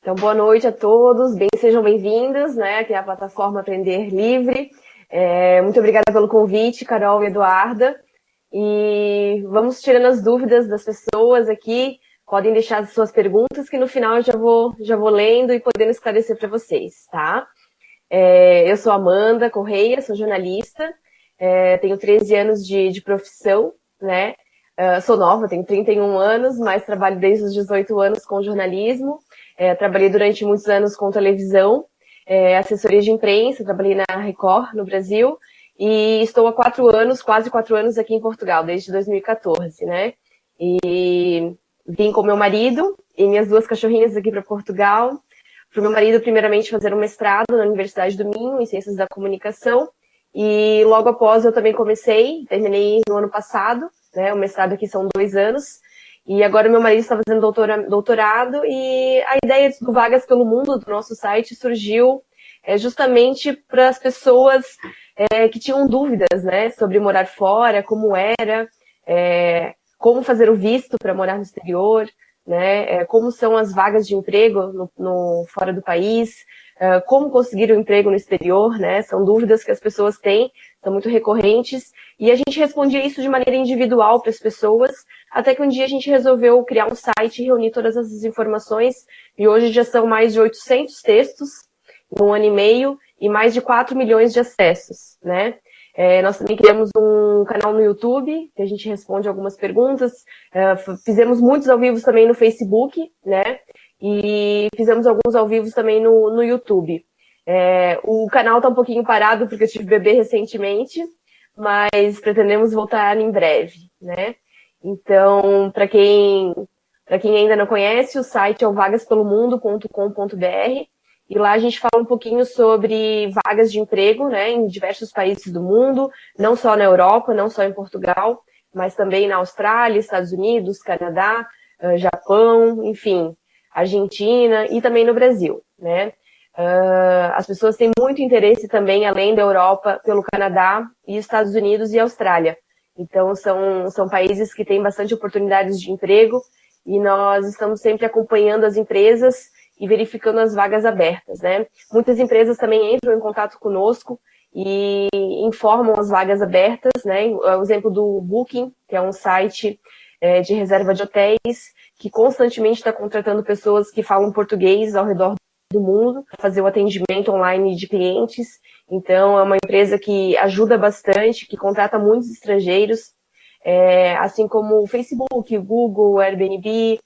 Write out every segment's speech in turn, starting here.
Então, boa noite a todos, sejam bem-vindos, né, aqui é a plataforma Aprender Livre. Muito obrigada pelo convite, Carol e Eduarda. E vamos tirando as dúvidas das pessoas aqui, podem deixar as suas perguntas, que no final eu já vou lendo e podendo esclarecer para vocês, tá? Eu sou Amanda Correia, sou jornalista, tenho 13 anos de profissão, né? Sou nova, tenho 31 anos, mas trabalho desde os 18 anos com jornalismo. Trabalhei durante muitos anos com televisão, assessoria de imprensa, trabalhei na Record, no Brasil, e estou há quase 4 anos aqui em Portugal, desde 2014, né? E vim com meu marido e minhas 2 cachorrinhas aqui para Portugal. Para o meu marido, primeiramente, fazer um mestrado na Universidade do Minho, em Ciências da Comunicação, e logo após eu também terminei no ano passado, né? O mestrado aqui são 2 anos, e agora meu marido está fazendo doutorado, e a ideia do Vagas pelo Mundo, do nosso site, surgiu justamente para as pessoas que tinham dúvidas, né, sobre morar fora, como era, como fazer o visto para morar no exterior, né, como são as vagas de emprego fora do país, como conseguir um emprego no exterior, né, são dúvidas que as pessoas têm, são muito recorrentes, e a gente respondia isso de maneira individual para as pessoas, até que um dia a gente resolveu criar um site e reunir todas essas informações, e hoje já são mais de 800 textos, em 1 ano e meio, e mais de 4 milhões de acessos, né? Nós também criamos um canal no YouTube, que a gente responde algumas perguntas, fizemos muitos ao vivo também no Facebook, né? E fizemos alguns ao vivo também no YouTube. O canal está um pouquinho parado, porque eu tive bebê recentemente, mas pretendemos voltar em breve, né? Então, para quem ainda não conhece, o site é o vagaspelomundo.com.br, e lá a gente fala um pouquinho sobre vagas de emprego, né, em diversos países do mundo, não só na Europa, não só em Portugal, mas também na Austrália, Estados Unidos, Canadá, Japão, enfim, Argentina e também no Brasil, né? As pessoas têm muito interesse também, além da Europa, pelo Canadá e Estados Unidos e Austrália. Então, são países que têm bastante oportunidades de emprego, e nós estamos sempre acompanhando as empresas e verificando as vagas abertas, né? Muitas empresas também entram em contato conosco e informam as vagas abertas, né? O exemplo do Booking, que é um site de reserva de hotéis, que constantemente está contratando pessoas que falam português ao redor do mundo, para fazer o atendimento online de clientes. Então, é uma empresa que ajuda bastante, que contrata muitos estrangeiros, assim como o Facebook, o Google, o Airbnb,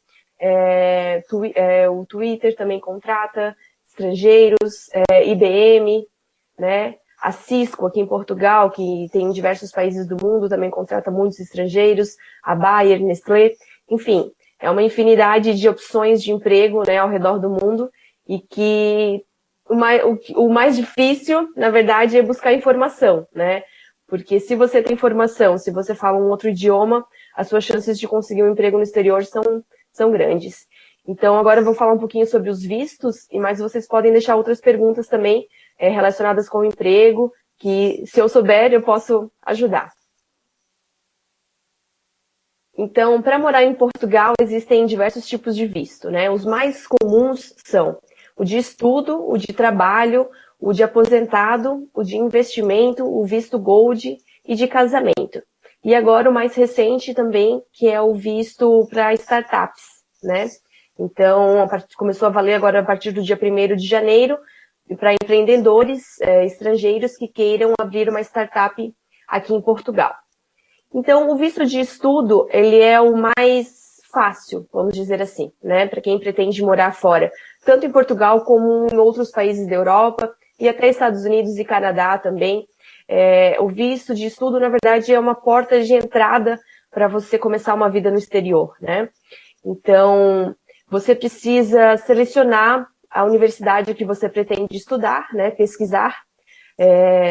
o Twitter também contrata estrangeiros, IBM, né? A Cisco aqui em Portugal, que tem em diversos países do mundo, também contrata muitos estrangeiros, a Bayer, Nestlé, enfim, é uma infinidade de opções de emprego, né, ao redor do mundo, e que o mais difícil, na verdade, é buscar informação, né? Porque se você tem informação, se você fala um outro idioma, as suas chances de conseguir um emprego no exterior são grandes. Então, agora eu vou falar um pouquinho sobre os vistos, mas vocês podem deixar outras perguntas também relacionadas com o emprego, que se eu souber, eu posso ajudar. Então, para morar em Portugal, existem diversos tipos de visto, né? Os mais comuns são o de estudo, o de trabalho, o de aposentado, o de investimento, o visto Gold e de casamento. E agora o mais recente também, que é o visto para startups, né? Então, começou a valer agora a partir do dia 1º de janeiro, para empreendedores estrangeiros que queiram abrir uma startup aqui em Portugal. Então, o visto de estudo, ele é o mais fácil, vamos dizer assim, né? Para quem pretende morar fora, tanto em Portugal como em outros países da Europa e até Estados Unidos e Canadá também. O visto de estudo, na verdade, é uma porta de entrada para você começar uma vida no exterior, né? Então, você precisa selecionar a universidade que você pretende estudar, né? Pesquisar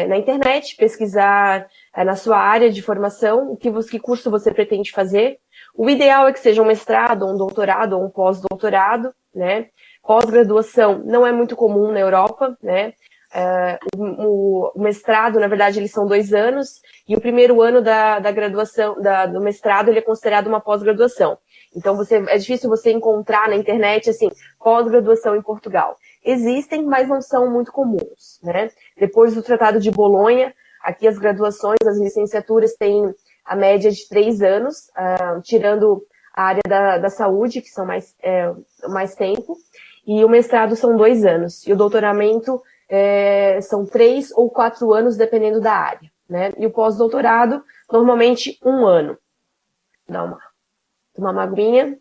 na internet, pesquisar na sua área de formação, que curso você pretende fazer. O ideal é que seja um mestrado, um doutorado ou um pós-doutorado, né? Pós-graduação não é muito comum na Europa, né? O mestrado, na verdade, eles são 2 anos, e o primeiro ano da graduação, do mestrado, ele é considerado uma pós-graduação. Então, é difícil você encontrar na internet, assim, pós-graduação em Portugal. Existem, mas não são muito comuns, né? Depois do Tratado de Bolonha, aqui as graduações, as licenciaturas têm a média de 3 anos, tirando a área da saúde, que são mais tempo, e o mestrado são 2 anos, e o doutoramento são 3 ou 4 anos, dependendo da área, né? E o pós-doutorado, normalmente 1 ano. Tomar uma aguinha.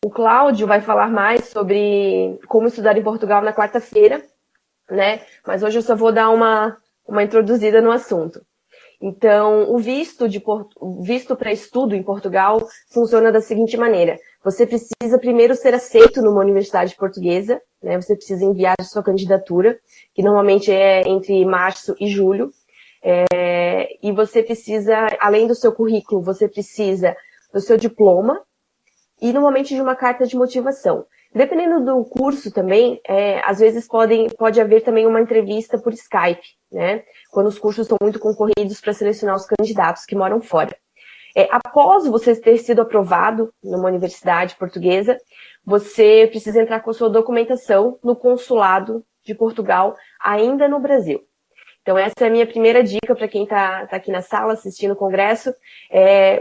O Cláudio vai falar mais sobre como estudar em Portugal na quarta-feira, né? Mas hoje eu só vou dar uma introduzida no assunto. Então, o visto para estudo em Portugal funciona da seguinte maneira. Você precisa primeiro ser aceito numa universidade portuguesa, né? Você precisa enviar a sua candidatura, que normalmente é entre março e julho. E você precisa, além do seu currículo, você precisa do seu diploma e normalmente de uma carta de motivação. Dependendo do curso também, às vezes pode haver também uma entrevista por Skype, né? Quando os cursos estão muito concorridos para selecionar os candidatos que moram fora. Após você ter sido aprovado numa universidade portuguesa, você precisa entrar com a sua documentação no consulado de Portugal, ainda no Brasil. Então, essa é a minha primeira dica para quem está aqui na sala assistindo o congresso.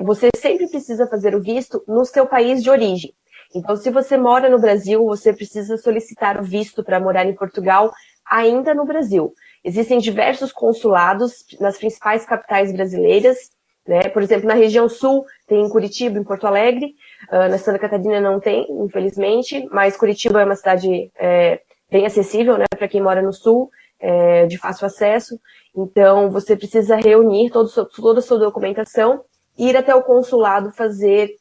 Você sempre precisa fazer o visto no seu país de origem. Então, se você mora no Brasil, você precisa solicitar o visto para morar em Portugal, ainda no Brasil. Existem diversos consulados nas principais capitais brasileiras, né? Por exemplo, na região sul, tem em Curitiba, em Porto Alegre. Na Santa Catarina não tem, infelizmente, mas Curitiba é uma cidade bem acessível, né, para quem mora no sul, de fácil acesso. Então, você precisa reunir toda a sua documentação e ir até o consulado fazer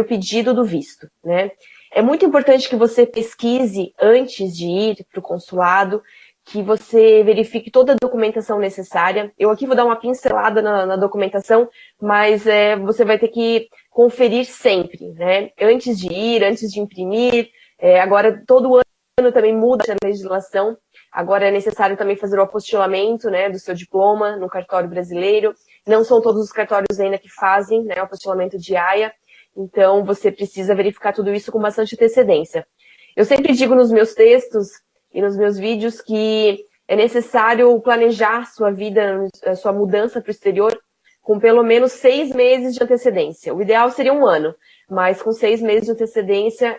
o pedido do visto, né? É muito importante que você pesquise antes de ir para o consulado, que você verifique toda a documentação necessária. Eu aqui vou dar uma pincelada na documentação, mas você vai ter que conferir sempre, né? Antes de ir, antes de imprimir. Agora, todo ano também muda a legislação. Agora é necessário também fazer o apostilamento, né, do seu diploma no cartório brasileiro. Não são todos os cartórios ainda que fazem, né, o apostilamento de AIA. Então, você precisa verificar tudo isso com bastante antecedência. Eu sempre digo nos meus textos e nos meus vídeos que é necessário planejar sua vida, sua mudança para o exterior com pelo menos 6 meses de antecedência. O ideal seria 1 ano, mas com 6 meses de antecedência,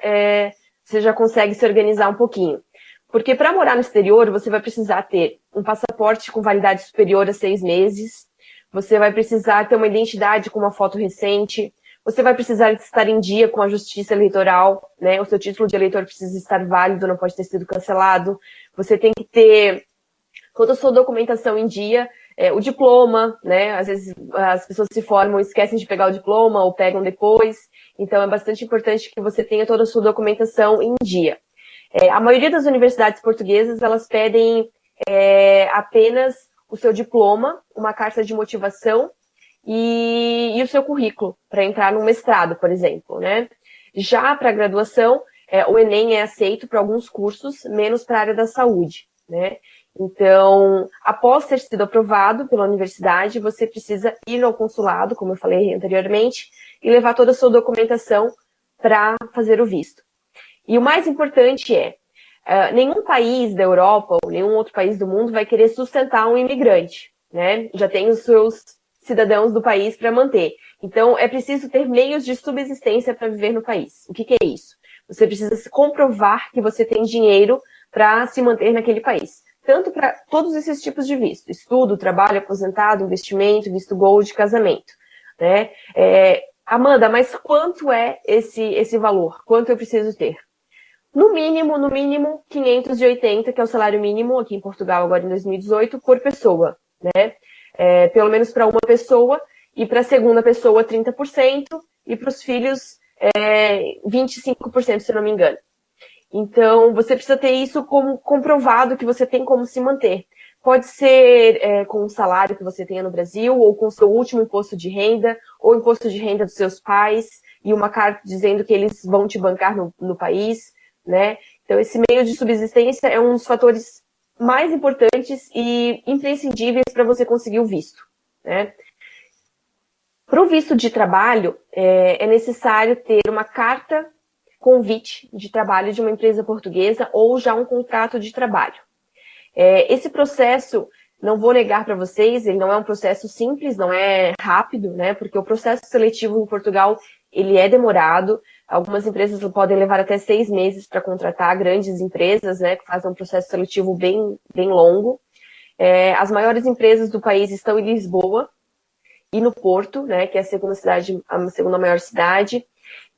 você já consegue se organizar um pouquinho. Porque para morar no exterior, você vai precisar ter um passaporte com validade superior a 6 meses, você vai precisar ter uma identidade com uma foto recente, você vai precisar estar em dia com a justiça eleitoral, né? O seu título de eleitor precisa estar válido, não pode ter sido cancelado. Você tem que ter toda a sua documentação em dia, o diploma, né? Às vezes as pessoas se formam e esquecem de pegar o diploma ou pegam depois. Então é bastante importante que você tenha toda a sua documentação em dia. A maioria das universidades portuguesas, elas pedem apenas o seu diploma, uma carta de motivação e o seu currículo para entrar no mestrado, por exemplo, né? Já para a graduação, o Enem é aceito para alguns cursos, menos para a área da saúde, né? Então, após ter sido aprovado pela universidade, você precisa ir ao consulado, como eu falei anteriormente, e levar toda a sua documentação para fazer o visto. E o mais importante nenhum país da Europa ou nenhum outro país do mundo vai querer sustentar um imigrante, né? Já tem os seus cidadãos do país para manter. Então, é preciso ter meios de subsistência para viver no país. O que é isso? Você precisa se comprovar que você tem dinheiro para se manter naquele país. Tanto para todos esses tipos de visto. Estudo, trabalho, aposentado, investimento, visto gold, casamento, né? Amanda, mas quanto é esse valor? Quanto eu preciso ter? No mínimo, 580, que é o salário mínimo aqui em Portugal, agora em 2018, por pessoa, né? Pelo menos para uma pessoa, e para a segunda pessoa, 30%, e para os filhos, 25%, se eu não me engano. Então, você precisa ter isso como comprovado que você tem como se manter. Pode ser com o salário que você tenha no Brasil, ou com o seu último imposto de renda, ou imposto de renda dos seus pais, e uma carta dizendo que eles vão te bancar no país, né? Então, esse meio de subsistência é um dos fatores mais importantes e imprescindíveis para você conseguir o visto, né? Para o visto de trabalho, é necessário ter uma carta convite de trabalho de uma empresa portuguesa ou já um contrato de trabalho. Esse processo, não vou negar para vocês, ele não é um processo simples, não é rápido, né? Porque o processo seletivo em Portugal, ele é demorado. Algumas empresas podem levar até 6 meses para contratar, grandes empresas, né? Que fazem um processo seletivo bem, bem longo. As maiores empresas do país estão em Lisboa e no Porto, né? Que é a segunda maior cidade.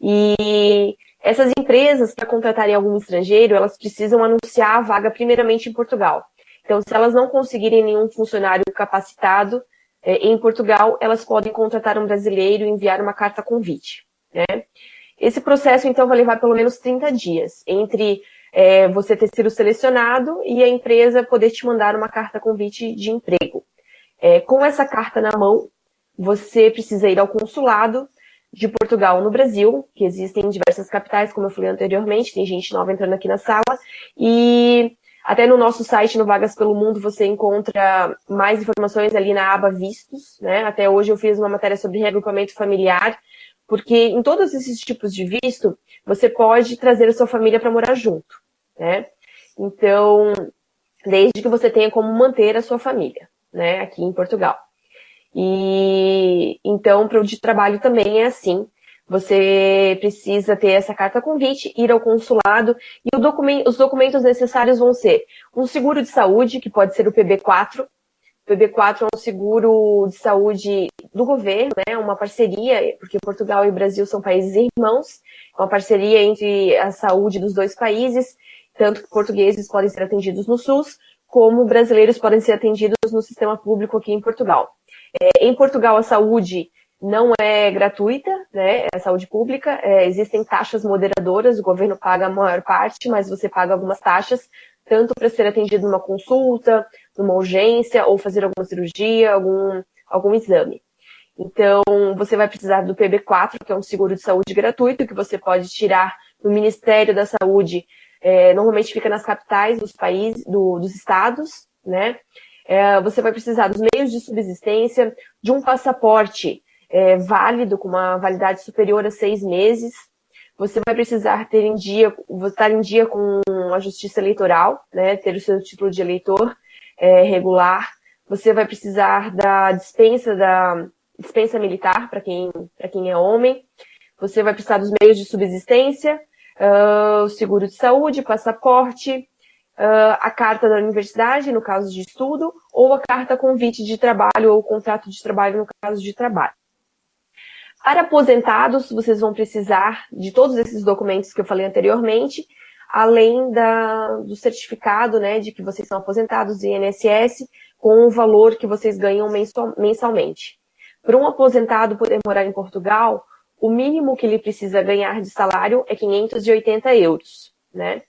E essas empresas, para contratarem algum estrangeiro, elas precisam anunciar a vaga primeiramente em Portugal. Então, se elas não conseguirem nenhum funcionário capacitado em Portugal, elas podem contratar um brasileiro e enviar uma carta convite, né? Esse processo, então, vai levar pelo menos 30 dias, entre você ter sido selecionado e a empresa poder te mandar uma carta convite de emprego. Com essa carta na mão, você precisa ir ao consulado de Portugal no Brasil, que existem em diversas capitais, como eu falei anteriormente, tem gente nova entrando aqui na sala, e até no nosso site, no Vagas pelo Mundo, você encontra mais informações ali na aba Vistos, né? Até hoje eu fiz uma matéria sobre reagrupamento familiar, porque em todos esses tipos de visto, você pode trazer a sua família para morar junto, né? Então, desde que você tenha como manter a sua família, né, aqui em Portugal. E então, para o de trabalho também é assim. Você precisa ter essa carta convite, ir ao consulado, e os documentos necessários vão ser um seguro de saúde, que pode ser o PB4. O PB4 é um seguro de saúde do governo, né? Uma parceria, porque Portugal e Brasil são países irmãos, uma parceria entre a saúde dos dois países, tanto que portugueses podem ser atendidos no SUS, como brasileiros podem ser atendidos no sistema público aqui em Portugal. Em Portugal, a saúde não é gratuita, né? É saúde pública. Existem taxas moderadoras, o governo paga a maior parte, mas você paga algumas taxas, tanto para ser atendido numa consulta, numa urgência, ou fazer alguma cirurgia, algum exame. Então, você vai precisar do PB4, que é um seguro de saúde gratuito, que você pode tirar no Ministério da Saúde. Normalmente fica nas capitais dos países, dos estados, né? Você vai precisar dos meios de subsistência, de um passaporte válido, com uma validade superior a 6 meses. Você vai precisar estar em dia com a Justiça Eleitoral, né? Ter o seu título de eleitor regular. Você vai precisar da dispensa militar, para quem é homem. Você vai precisar dos meios de subsistência, o seguro de saúde, passaporte, a carta da universidade, no caso de estudo, ou a carta convite de trabalho, ou o contrato de trabalho, no caso de trabalho. Para aposentados, vocês vão precisar de todos esses documentos que eu falei anteriormente, além do certificado, né, de que vocês são aposentados do INSS, com o valor que vocês ganham mensalmente. Para um aposentado poder morar em Portugal, o mínimo que ele precisa ganhar de salário é 580 euros, né?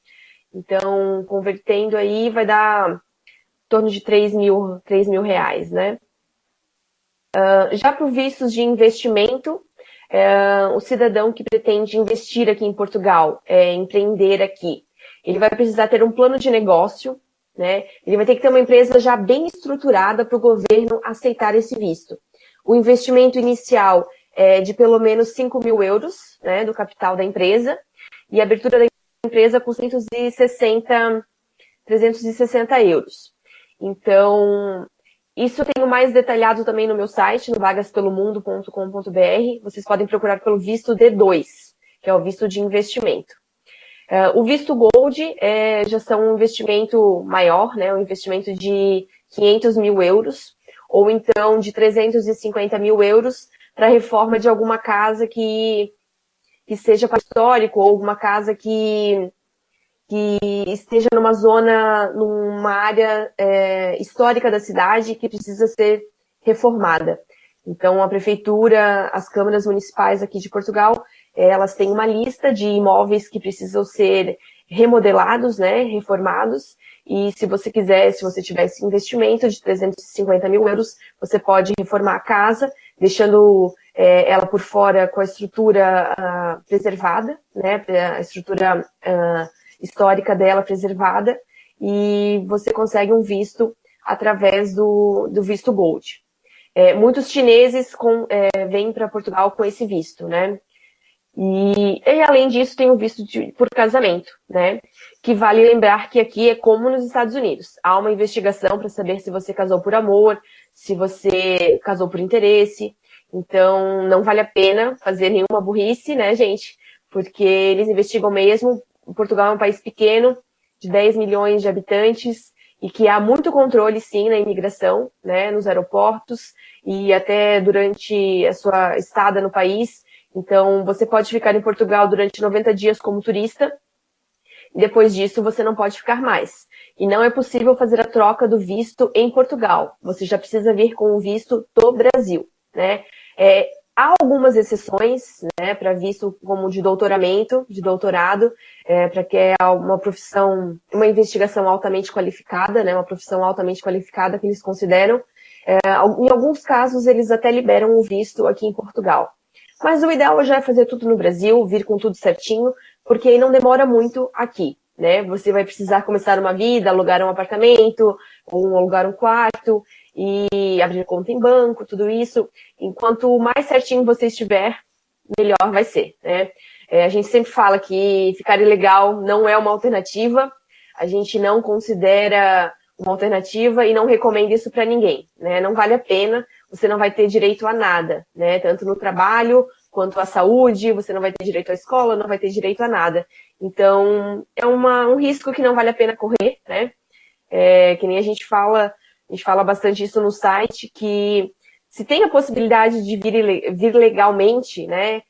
Então, convertendo aí, vai dar em torno de 3 mil reais, né? Já para os vistos de investimento, o cidadão que pretende investir aqui em Portugal, empreender aqui, ele vai precisar ter um plano de negócio, né? Ele vai ter que ter uma empresa já bem estruturada para o governo aceitar esse visto. O investimento inicial é de pelo menos 5 mil euros, né, do capital da empresa, e a abertura da empresa com 360 euros. Então, isso eu tenho mais detalhado também no meu site, no vagaspelomundo.com.br. Vocês podem procurar pelo visto D2, que é o visto de investimento. O visto Gold já são um investimento maior, né, um investimento de 500 mil euros, ou então de 350 mil euros para a reforma de alguma casa que seja histórico, ou alguma casa que esteja numa área histórica da cidade que precisa ser reformada. Então, a prefeitura, as câmaras municipais aqui de Portugal, elas têm uma lista de imóveis que precisam ser remodelados, né, reformados, e se você tiver esse investimento de 350 mil euros, você pode reformar a casa, deixando ela por fora com a estrutura preservada, né, a estrutura histórica dela preservada, e você consegue um visto através do visto Gold. Muitos chineses vêm para Portugal com esse visto, né? E além disso, tem o visto por casamento, né? Que vale lembrar que aqui é como nos Estados Unidos. Há uma investigação para saber se você casou por amor, se você casou por interesse. Então, não vale a pena fazer nenhuma burrice, né, gente? Porque eles investigam mesmo. Portugal é um país pequeno, de 10 milhões de habitantes, e que há muito controle, sim, na imigração, né, nos aeroportos e até durante a sua estada no país. Então, você pode ficar em Portugal durante 90 dias como turista, e depois disso você não pode ficar mais. E não é possível fazer a troca do visto em Portugal. Você já precisa vir com o visto do Brasil, né? Há algumas exceções, né, para visto como de doutoramento, de doutorado, para que é uma profissão, uma investigação altamente qualificada, né, uma profissão altamente qualificada que eles consideram. Em alguns casos, eles até liberam o visto aqui em Portugal. Mas o ideal já é fazer tudo no Brasil, vir com tudo certinho, porque aí não demora muito aqui, né? Você vai precisar começar uma vida, alugar um apartamento, ou alugar um quarto, e abrir conta em banco, tudo isso. Enquanto mais certinho você estiver, melhor vai ser, né? A gente sempre fala que ficar ilegal não é uma alternativa, a gente não considera uma alternativa e não recomenda isso para ninguém, né? Não vale a pena, você não vai ter direito a nada, né? Tanto no trabalho, quanto à saúde, você não vai ter direito à escola, não vai ter direito a nada. Então, é um risco que não vale a pena correr, né? Que nem a gente fala bastante isso no site, que se tem a possibilidade de vir legalmente, né?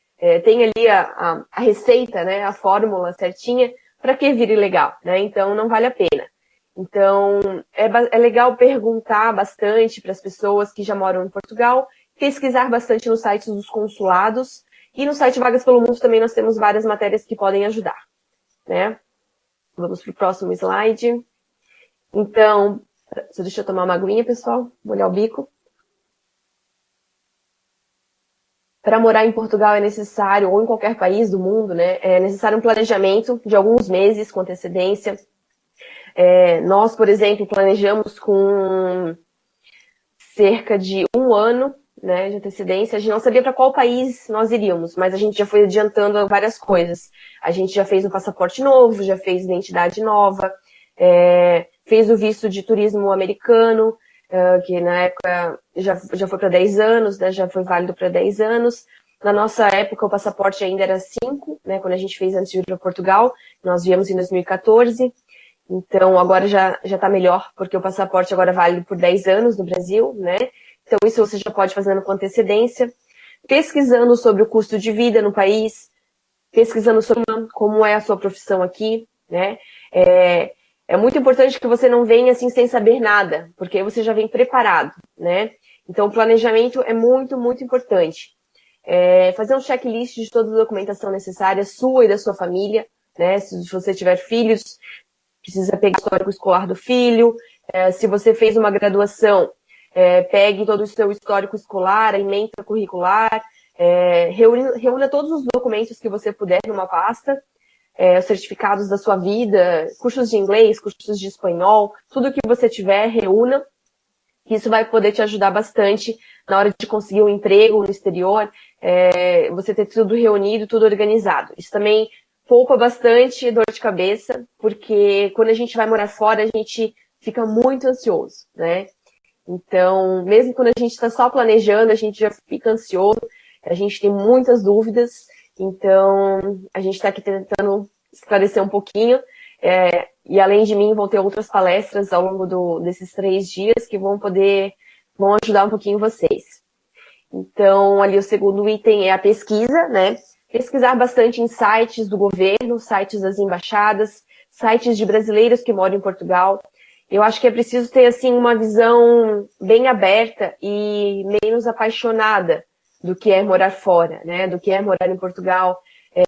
Tem ali a receita, né? A fórmula certinha, para que vir ilegal, né? Então, não vale a pena. Então, é legal perguntar bastante para as pessoas que já moram em Portugal, pesquisar bastante nos sites dos consulados, e no site Vagas pelo Mundo também nós temos várias matérias que podem ajudar, né? Vamos para o próximo slide. Então, deixa eu tomar uma aguinha, pessoal, molhar o bico. Para morar em Portugal é necessário, ou em qualquer país do mundo, né? É necessário um planejamento de alguns meses com antecedência. Nós, por exemplo, planejamos com cerca de 1 ano, né, de antecedência. A gente não sabia para qual país nós iríamos, mas a gente já foi adiantando várias coisas. A gente já fez um passaporte novo, já fez identidade nova, fez o visto de turismo americano, que na época já foi para 10 anos, né, já foi válido para 10 anos. Na nossa época, o passaporte ainda era 5, né, quando a gente fez antes de ir para Portugal. Nós viemos em 2014. Então, agora já está melhor, porque o passaporte agora é válido por 10 anos no Brasil, né? Então, isso você já pode fazer com antecedência. Pesquisando sobre o custo de vida no país, pesquisando sobre como é a sua profissão aqui, né? É muito importante que você não venha assim sem saber nada, porque aí você já vem preparado, né? Então, o planejamento é muito, muito importante. Fazer um checklist de toda a documentação necessária, sua e da sua família, né? Se você tiver filhos, precisa pegar o histórico escolar do filho. Se você fez uma graduação, pegue todo o seu histórico escolar, a ementa curricular, reúna todos os documentos que você puder numa pasta, os certificados da sua vida, cursos de inglês, cursos de espanhol, tudo que você tiver, reúna. Isso vai poder te ajudar bastante na hora de conseguir um emprego no exterior, você ter tudo reunido, tudo organizado. Isso também poupa bastante dor de cabeça, porque quando a gente vai morar fora, a gente fica muito ansioso, né? Então, mesmo quando a gente está só planejando, a gente já fica ansioso, a gente tem muitas dúvidas, então a gente está aqui tentando esclarecer um pouquinho, e além de mim vão ter outras palestras ao longo desses 3 dias que vão ajudar um pouquinho vocês. Então, ali o segundo item é a pesquisa, né? Pesquisar bastante em sites do governo, sites das embaixadas, sites de brasileiros que moram em Portugal. Eu acho que é preciso ter, assim, uma visão bem aberta e menos apaixonada do que é morar fora, né? Do que é morar em Portugal.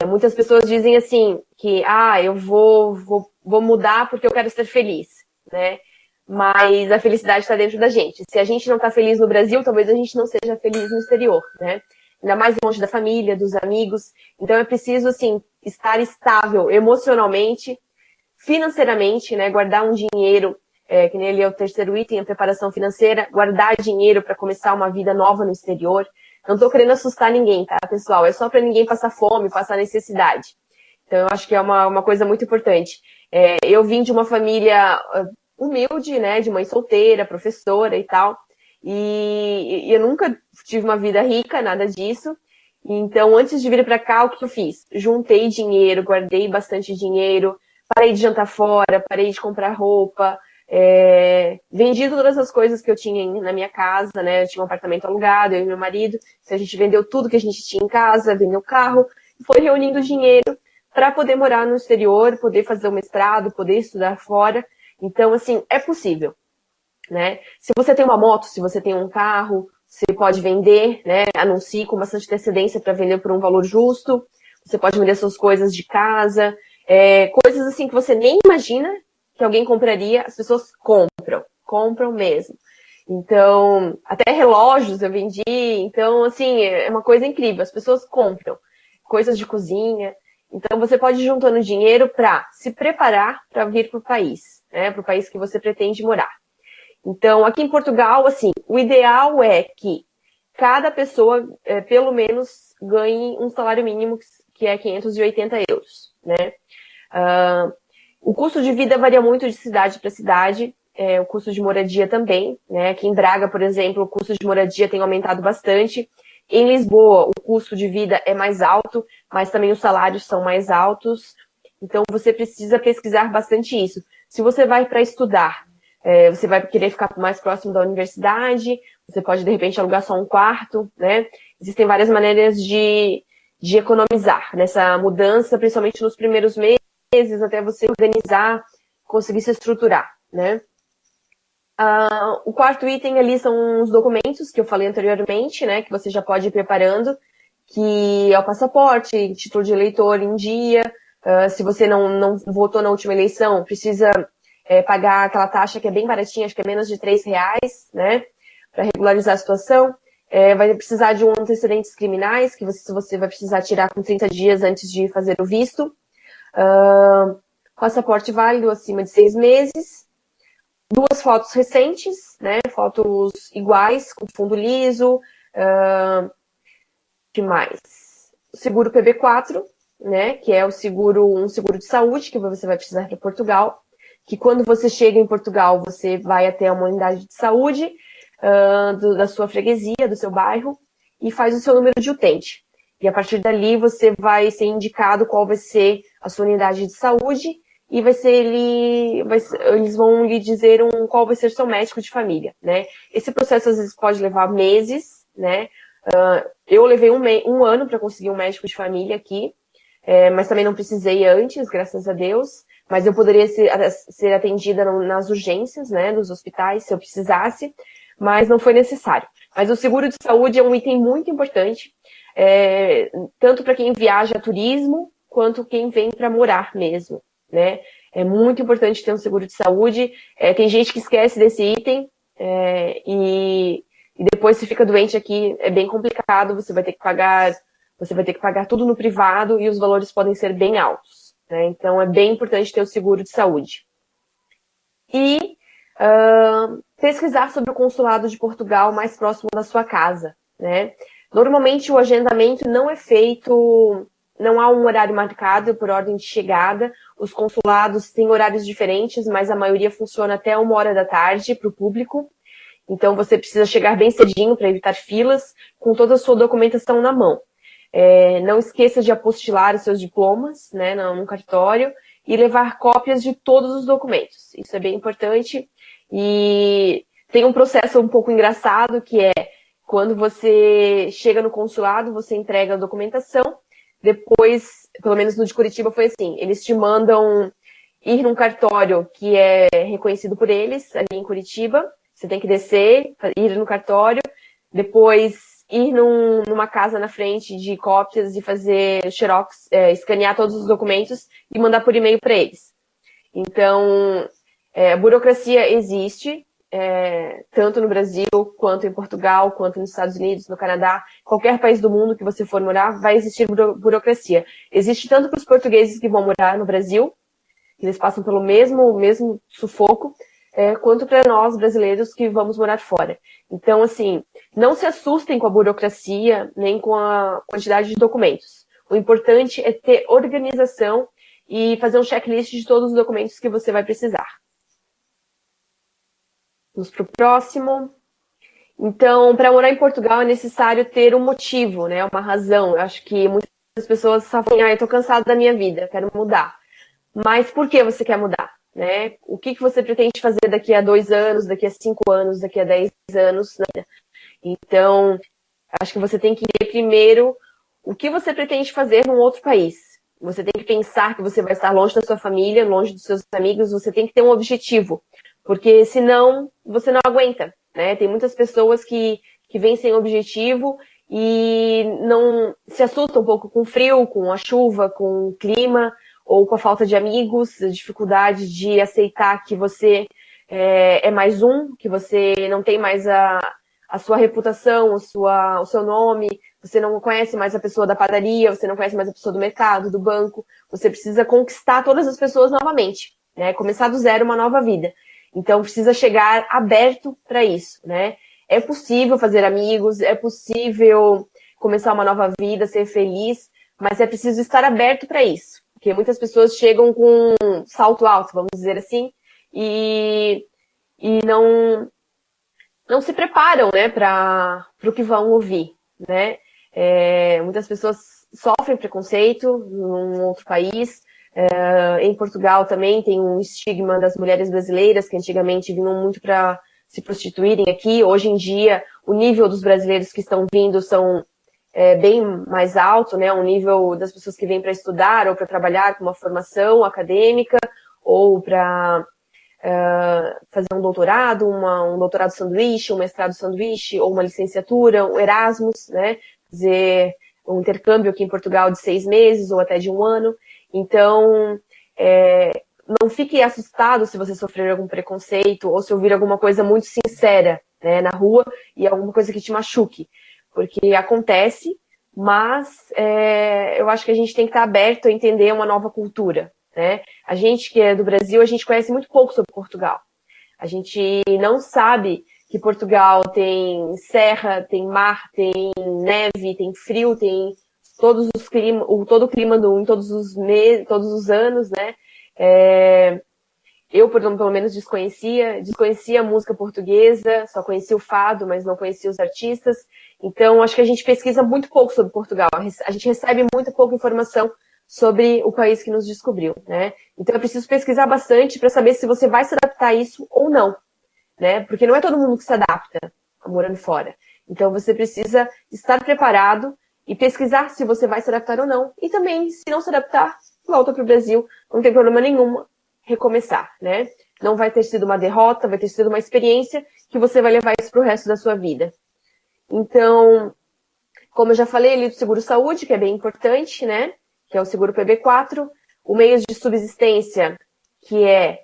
Muitas pessoas dizem assim, que, eu vou mudar porque eu quero ser feliz, né? Mas a felicidade está dentro da gente. Se a gente não está feliz no Brasil, talvez a gente não seja feliz no exterior, né? Ainda mais longe da família, dos amigos. Então é preciso, assim, estar estável emocionalmente, financeiramente, né? Guardar um dinheiro, que nem ali é o terceiro item, a preparação financeira, guardar dinheiro para começar uma vida nova no exterior. Não estou querendo assustar ninguém, tá, pessoal? É só para ninguém passar fome, passar necessidade. Então, eu acho que é uma coisa muito importante. Eu vim de uma família humilde, né? De mãe solteira, professora e tal. E eu nunca tive uma vida rica, nada disso. Então, antes de vir para cá, o que eu fiz? Juntei dinheiro, guardei bastante dinheiro, parei de jantar fora, parei de comprar roupa, vendi todas as coisas que eu tinha na minha casa, né? Eu tinha um apartamento alugado, eu e meu marido. Então, a gente vendeu tudo que a gente tinha em casa, vendeu o carro, e foi reunindo dinheiro para poder morar no exterior, poder fazer o mestrado, poder estudar fora. Então, assim, é possível, né? Se você tem uma moto, se você tem um carro, você pode vender, né? Anuncie com bastante antecedência para vender por um valor justo. Você pode vender suas coisas de casa, coisas assim que você nem imagina que alguém compraria, as pessoas compram mesmo. Então, até relógios eu vendi. Então, assim, é uma coisa incrível. As pessoas compram coisas de cozinha. Então, você pode ir juntando dinheiro para se preparar para vir para o país, né? Para o país que você pretende morar. Então, aqui em Portugal, assim, o ideal é que cada pessoa, pelo menos, ganhe um salário mínimo, que é 580 euros, né? O custo de vida varia muito de cidade para cidade, o custo de moradia também, né? Aqui em Braga, por exemplo, o custo de moradia tem aumentado bastante. Em Lisboa, o custo de vida é mais alto, mas também os salários são mais altos. Então, você precisa pesquisar bastante isso. Se você vai para estudar, você vai querer ficar mais próximo da universidade, você pode, de repente, alugar só um quarto, né? Existem várias maneiras de economizar nessa mudança, principalmente nos primeiros meses, até você organizar, conseguir se estruturar, né? O quarto item ali são os documentos que eu falei anteriormente, né? Que você já pode ir preparando, que é o passaporte, título de eleitor em dia. Se você não votou na última eleição, precisa pagar aquela taxa que é bem baratinha, acho que é menos de R$3, né? Para regularizar a situação. Vai precisar de antecedentes criminais, que você vai precisar tirar com 30 dias antes de fazer o visto. Passaporte válido acima de 6 meses. 2 fotos recentes, né? Fotos iguais, com fundo liso. Que mais? O seguro PB4, né? Que é um seguro de saúde que você vai precisar para Portugal. Que quando você chega em Portugal, você vai até uma unidade de saúde da sua freguesia, do seu bairro, e faz o seu número de utente. E a partir dali você vai ser indicado qual vai ser a sua unidade de saúde e eles vão lhe dizer qual vai ser seu médico de família, né? Esse processo às vezes pode levar meses, né? Eu levei um ano para conseguir um médico de família aqui, mas também não precisei antes, graças a Deus. Mas eu poderia ser atendida nas urgências, né, dos hospitais, se eu precisasse, mas não foi necessário. Mas o seguro de saúde é um item muito importante, tanto para quem viaja a turismo, quanto quem vem para morar mesmo, né? É muito importante ter um seguro de saúde. Tem gente que esquece desse item, e depois se fica doente aqui, é bem complicado, você vai ter que pagar tudo no privado e os valores podem ser bem altos. Então, é bem importante ter o seguro de saúde. E pesquisar sobre o consulado de Portugal mais próximo da sua casa, né? Normalmente, o agendamento não é feito, não há um horário marcado por ordem de chegada. Os consulados têm horários diferentes, mas a maioria funciona até 1h da tarde para o público. Então, você precisa chegar bem cedinho para evitar filas, com toda a sua documentação na mão. Não esqueça de apostilar os seus diplomas, né, no cartório e levar cópias de todos os documentos. Isso é bem importante. E tem um processo um pouco engraçado, que é quando você chega no consulado, você entrega a documentação, depois, pelo menos no de Curitiba foi assim, eles te mandam ir num cartório que é reconhecido por eles, ali em Curitiba. Você tem que descer, ir no cartório, depois ir numa casa na frente de cópias e fazer xerox, escanear todos os documentos e mandar por e-mail para eles. Então, a burocracia existe, tanto no Brasil, quanto em Portugal, quanto nos Estados Unidos, no Canadá. Qualquer país do mundo que você for morar, vai existir burocracia. Existe tanto para os portugueses que vão morar no Brasil, que eles passam pelo mesmo sufoco, quanto para nós brasileiros que vamos morar fora. Então, assim, não se assustem com a burocracia, nem com a quantidade de documentos. O importante é ter organização e fazer um checklist de todos os documentos que você vai precisar. Vamos para o próximo. Então, para morar em Portugal é necessário ter um motivo, né? Uma razão. Eu acho que muitas pessoas falam, eu tô cansada da minha vida, quero mudar. Mas por que você quer mudar? Né? O que você pretende fazer daqui a 2 anos, daqui a 5 anos, daqui a 10 anos? Né? Então, acho que você tem que ver primeiro o que você pretende fazer num outro país. Você tem que pensar que você vai estar longe da sua família, longe dos seus amigos, você tem que ter um objetivo, porque senão você não aguenta, né? Tem muitas pessoas que vêm sem objetivo e não se assustam um pouco com o frio, com a chuva, com o clima, ou com a falta de amigos, a dificuldade de aceitar que você é mais um, que você não tem mais a sua reputação, o seu nome, você não conhece mais a pessoa da padaria, você não conhece mais a pessoa do mercado, do banco, você precisa conquistar todas as pessoas novamente, né? Começar do zero uma nova vida. Então precisa chegar aberto para isso, né? É possível fazer amigos, é possível começar uma nova vida, ser feliz, mas é preciso estar aberto para isso. Porque muitas pessoas chegam com um salto alto, vamos dizer assim, e não se preparam, né, para o que vão ouvir, né? Muitas pessoas sofrem preconceito num outro país. Em Portugal também tem um estigma das mulheres brasileiras, que antigamente vinham muito para se prostituírem aqui. Hoje em dia, o nível dos brasileiros que estão vindo são bem mais alto, né? O nível das pessoas que vêm para estudar ou para trabalhar com uma formação acadêmica ou para fazer um doutorado, um doutorado sanduíche, um mestrado sanduíche ou uma licenciatura, um Erasmus, né? Fazer um intercâmbio aqui em Portugal de 6 meses ou até de 1 ano. Então, não fique assustado se você sofrer algum preconceito ou se ouvir alguma coisa muito sincera, né, na rua e alguma coisa que te machuque. Porque acontece, mas eu acho que a gente tem que estar aberto a entender uma nova cultura, né? A gente que é do Brasil, a gente conhece muito pouco sobre Portugal. A gente não sabe que Portugal tem serra, tem mar, tem neve, tem frio, tem todos os climas, todo o clima em todos os meses, todos os anos, né? Eu, pelo menos, desconhecia a música portuguesa, só conhecia o fado, mas não conhecia os artistas. Então, acho que a gente pesquisa muito pouco sobre Portugal. A gente recebe muito pouca informação sobre o país que nos descobriu, né? Então, é preciso pesquisar bastante para saber se você vai se adaptar a isso ou não, né? Porque não é todo mundo que se adapta a morando fora. Então, você precisa estar preparado e pesquisar se você vai se adaptar ou não. E também, se não se adaptar, volta para o Brasil, não tem problema nenhum recomeçar, né? Não vai ter sido uma derrota, vai ter sido uma experiência que você vai levar isso para o resto da sua vida. Então, como eu já falei ali do seguro-saúde, que é bem importante, né? Que é o seguro PB4, o meio de subsistência, que é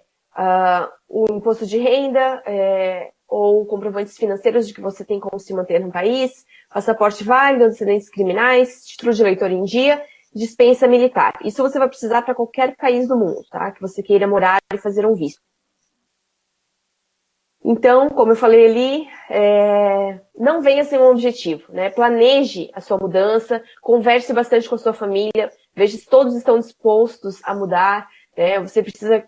o imposto de renda, ou comprovantes financeiros de que você tem como se manter no país, passaporte válido, antecedentes criminais, título de eleitor em dia, dispensa militar. Isso você vai precisar para qualquer país do mundo, tá? Que você queira morar e fazer um visto. Então, como eu falei ali, não venha sem um objetivo, né? Planeje a sua mudança, converse bastante com a sua família, veja se todos estão dispostos a mudar, né? Você precisa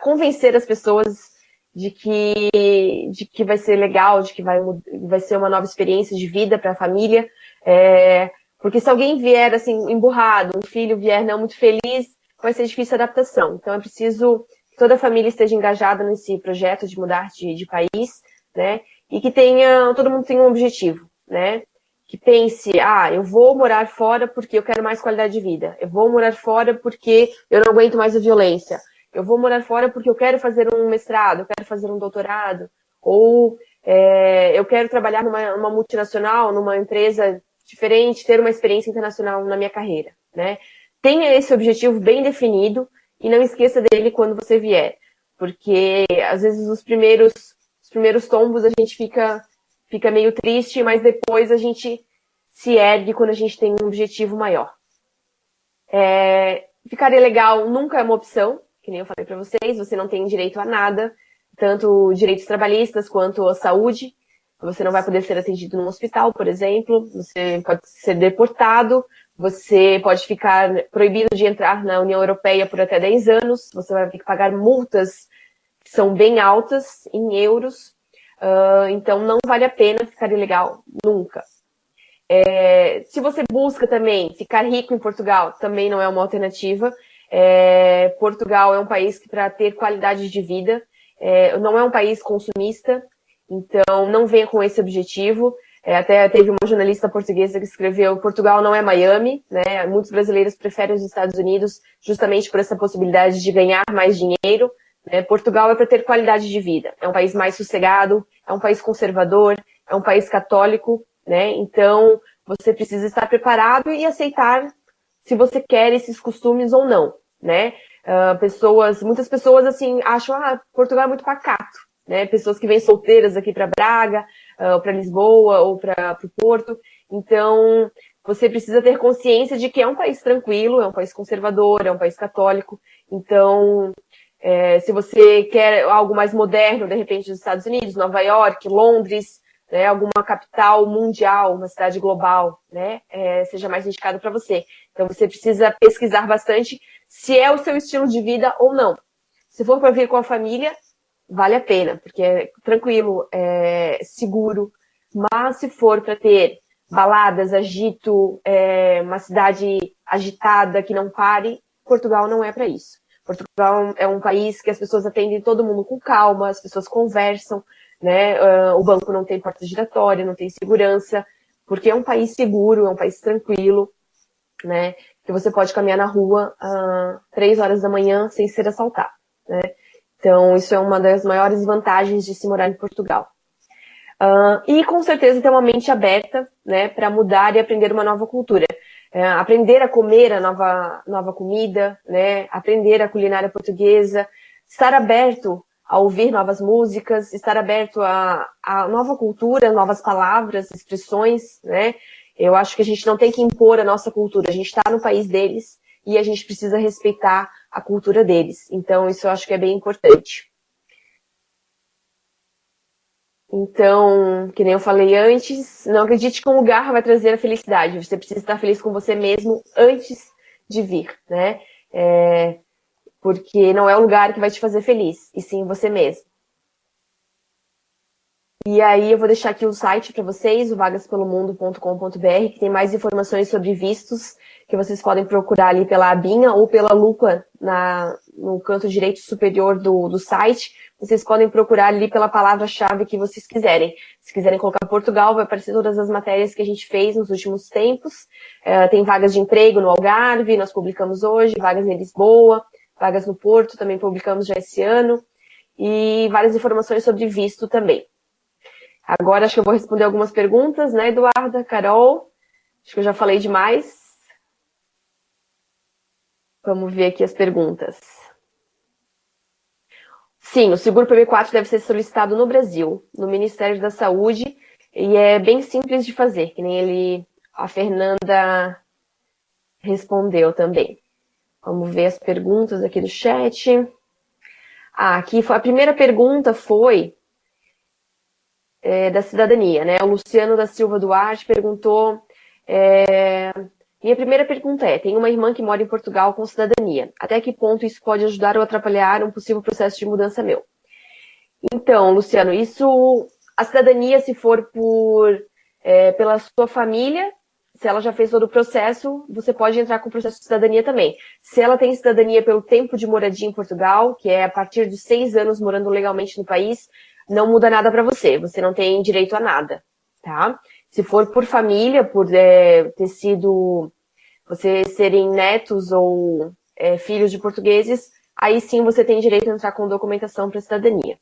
convencer as pessoas de que vai ser legal, de que vai ser uma nova experiência de vida para a família, porque se alguém vier assim emburrado, um filho vier não muito feliz, vai ser difícil a adaptação. Então é preciso que toda a família esteja engajada nesse projeto de mudar de país, né? E que todo mundo tenha um objetivo, né? Que pense, eu vou morar fora porque eu quero mais qualidade de vida. Eu vou morar fora porque eu não aguento mais a violência. Eu vou morar fora porque eu quero fazer um mestrado, eu quero fazer um doutorado. Ou eu quero trabalhar numa multinacional, numa empresa diferente, ter uma experiência internacional na minha carreira, né? Tenha esse objetivo bem definido e não esqueça dele quando você vier. Porque, às vezes, os primeiros tombos a gente fica meio triste, mas depois a gente se ergue quando a gente tem um objetivo maior. Ficar ilegal nunca é uma opção, que nem eu falei para vocês, você não tem direito a nada, tanto direitos trabalhistas quanto a saúde. Você não vai poder ser atendido num hospital, por exemplo, você pode ser deportado, você pode ficar proibido de entrar na União Europeia por até 10 anos, você vai ter que pagar multas que são bem altas, em euros, então não vale a pena ficar ilegal, nunca. Se você busca também ficar rico em Portugal, também não é uma alternativa. Portugal é um país que, para ter qualidade de vida, não é um país consumista, então não venha com esse objetivo. Até teve uma jornalista portuguesa que escreveu: Portugal não é Miami, né? Muitos brasileiros preferem os Estados Unidos justamente por essa possibilidade de ganhar mais dinheiro. Né? Portugal é para ter qualidade de vida. É um país mais sossegado, é um país conservador, é um país católico, né? Então você precisa estar preparado e aceitar se você quer esses costumes ou não, né? Muitas pessoas assim acham, Portugal é muito pacato, né? Pessoas que vêm solteiras aqui para Braga, ou para Lisboa, ou para o Porto. Então, você precisa ter consciência de que é um país tranquilo, é um país conservador, é um país católico. Então, se você quer algo mais moderno, de repente, dos Estados Unidos, Nova York, Londres, né, alguma capital mundial, uma cidade global, né, seja mais indicado para você. Então, você precisa pesquisar bastante se é o seu estilo de vida ou não. Se for para vir com a família, vale a pena, porque é tranquilo, é seguro. Mas se for para ter baladas, agito, uma cidade agitada que não pare, Portugal não é para isso. Portugal é um país que as pessoas atendem todo mundo com calma, as pessoas conversam, né? O banco não tem porta giratória, não tem segurança, porque é um país seguro, é um país tranquilo, né? Que você pode caminhar na rua 3 horas da manhã sem ser assaltado, né? Então, isso é uma das maiores vantagens de se morar em Portugal. E, com certeza, ter uma mente aberta, né, para mudar e aprender uma nova cultura. Aprender a comer a nova comida, né, aprender a culinária portuguesa, estar aberto a ouvir novas músicas, estar aberto a nova cultura, novas palavras, expressões, né. Eu acho que a gente não tem que impor a nossa cultura, a gente está no país deles e a gente precisa respeitar a cultura deles. Então, isso eu acho que é bem importante. Então, que nem eu falei antes, não acredite que um lugar vai trazer a felicidade. Você precisa estar feliz com você mesmo antes de vir, né? Porque não é o lugar que vai te fazer feliz, e sim você mesmo. E aí eu vou deixar aqui o site para vocês, o vagaspelomundo.com.br, que tem mais informações sobre vistos, que vocês podem procurar ali pela abinha ou pela lupa no canto direito superior do site. Vocês podem procurar ali pela palavra-chave que vocês quiserem. Se quiserem colocar Portugal, vai aparecer todas as matérias que a gente fez nos últimos tempos. Tem vagas de emprego no Algarve, nós publicamos hoje, vagas em Lisboa, vagas no Porto, também publicamos já esse ano, e várias informações sobre visto também. Agora acho que eu vou responder algumas perguntas, né, Eduarda, Carol? Acho que eu já falei demais. Vamos ver aqui as perguntas. Sim, o seguro PB4 deve ser solicitado no Brasil, no Ministério da Saúde, e é bem simples de fazer, que nem a Fernanda respondeu também. Vamos ver as perguntas aqui do chat. Aqui a primeira pergunta foi da cidadania, né? O Luciano da Silva Duarte perguntou... Minha primeira pergunta tenho uma irmã que mora em Portugal com cidadania. Até que ponto isso pode ajudar ou atrapalhar um possível processo de mudança meu? Então, Luciano, a cidadania, se for pela sua família, se ela já fez todo o processo, você pode entrar com o processo de cidadania também. Se ela tem cidadania pelo tempo de moradia em Portugal, que é a partir de 6 anos morando legalmente no país, não muda nada para você. Você não tem direito a nada, tá? Se for por família, por você serem netos ou filhos de portugueses, aí sim você tem direito a entrar com documentação para cidadania.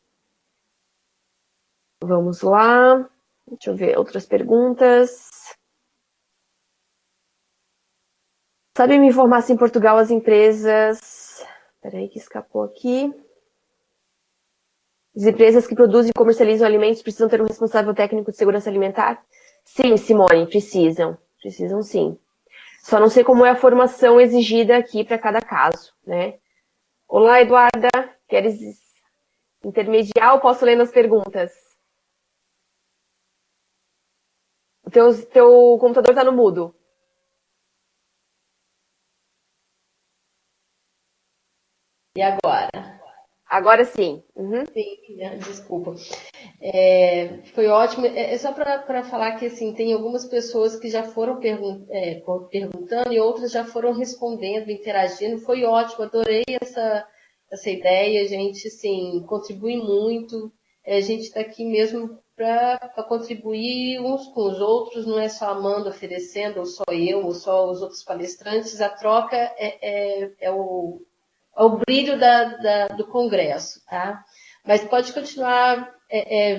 Vamos lá. Deixa eu ver outras perguntas. Sabe me informar se em Portugal as empresas... Peraí que escapou aqui. As empresas que produzem e comercializam alimentos precisam ter um responsável técnico de segurança alimentar? Sim, Simone, precisam. Precisam sim. Só não sei como é a formação exigida aqui para cada caso, né? Olá, Eduarda, queres intermediar ou posso ler nas perguntas? O teu computador está no mudo. E agora? Agora sim. Uhum. Sim, desculpa. Foi ótimo. É só para falar que assim, tem algumas pessoas que já foram perguntando e outras já foram respondendo, interagindo. Foi ótimo, adorei essa ideia. A gente assim, contribui muito. A gente está aqui mesmo para contribuir uns com os outros, não é só a Amanda oferecendo, ou só eu, ou só os outros palestrantes. A troca é o brilho do Congresso, tá? Mas pode continuar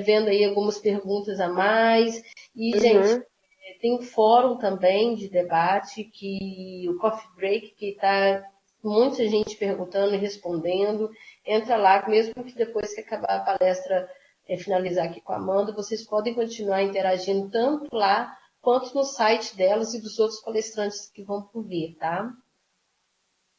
vendo aí algumas perguntas a mais. E, gente, Uhum. tem um fórum também de debate, que o Coffee Break, que está muita gente perguntando e respondendo. Entra lá, mesmo que depois que acabar a palestra, finalizar aqui com a Amanda, vocês podem continuar interagindo tanto lá quanto no site delas e dos outros palestrantes que vão por vir, tá?